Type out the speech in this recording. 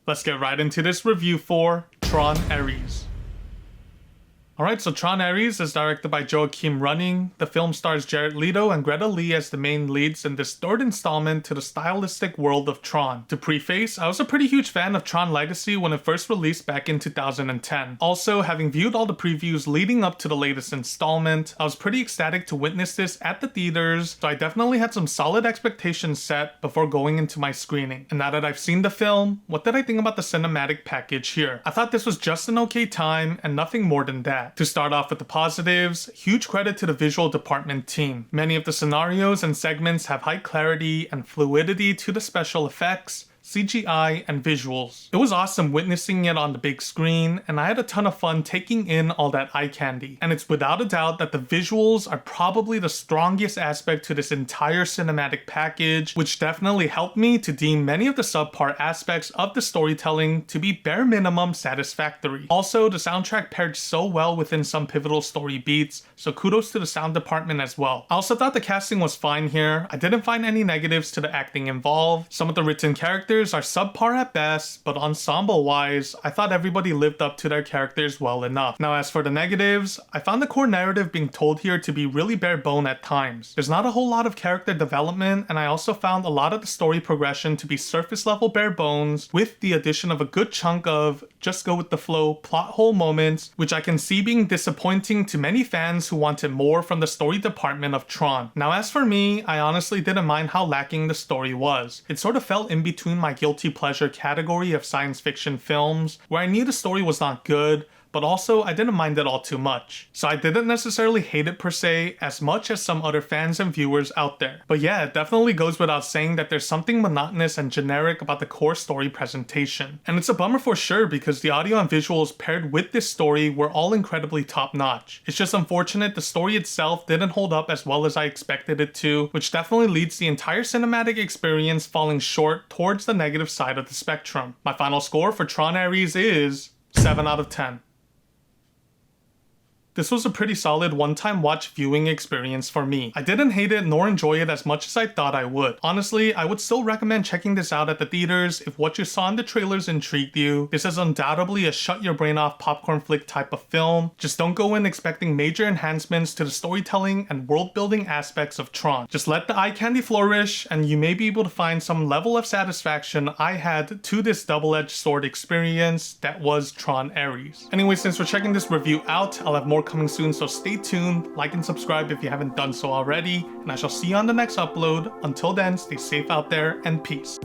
Let's get right into this review for Tron Ares. Alright, so Tron Ares is directed by Joachim Running. The film stars Jared Leto and Greta Lee as the main leads in this third installment to the stylistic world of Tron. To preface, I was a pretty huge fan of Tron Legacy when it first released back in 2010. Also, having viewed all the previews leading up to the latest installment, I was pretty ecstatic to witness this at the theaters, so I definitely had some solid expectations set before going into my screening. And now that I've seen the film, what did I think about the cinematic package here? I thought this was just an okay time and nothing more than that. To start off with the positives, huge credit to the visual department team. Many of the scenarios and segments have high clarity and fluidity to the special effects, CGI, and visuals. It was awesome witnessing it on the big screen, and I had a ton of fun taking in all that eye candy. And it's without a doubt that the visuals are probably the strongest aspect to this entire cinematic package, which definitely helped me to deem many of the subpar aspects of the storytelling to be bare minimum satisfactory. Also, the soundtrack paired so well within some pivotal story beats, so kudos to the sound department as well. I also thought the casting was fine here. I didn't find any negatives to the acting involved. Some of the written characters are subpar at best, but ensemble-wise, I thought everybody lived up to their characters well enough. Now as for the negatives, I found the core narrative being told here to be really bare bone at times. There's not a whole lot of character development, and I also found a lot of the story progression to be surface level bare bones, with the addition of a good chunk of just go with the flow plot hole moments, which I can see being disappointing to many fans who wanted more from the story department of Tron. Now as for me, I honestly didn't mind how lacking the story was. It sort of fell in between my guilty pleasure category of science fiction films, where I knew the story was not good, but also I didn't mind it all too much. So I didn't necessarily hate it per se as much as some other fans and viewers out there. But yeah, it definitely goes without saying that there's something monotonous and generic about the core story presentation. And it's a bummer for sure because the audio and visuals paired with this story were all incredibly top notch. It's just unfortunate the story itself didn't hold up as well as I expected it to, which definitely leads the entire cinematic experience falling short towards the negative side of the spectrum. My final score for Tron Ares is 7 out of 10. This was a pretty solid one-time watch viewing experience for me. I didn't hate it nor enjoy it as much as I thought I would. Honestly, I would still recommend checking this out at the theaters if what you saw in the trailers intrigued you. This is undoubtedly a shut your brain off popcorn flick type of film. Just don't go in expecting major enhancements to the storytelling and world building aspects of Tron. Just let the eye candy flourish and you may be able to find some level of satisfaction I had to this double-edged sword experience that was Tron Ares. Anyway, since we're checking this review out, I'll have more coming soon, so stay tuned, like and subscribe if you haven't done so already, and I shall see you on the next upload. Until then, stay safe out there and peace.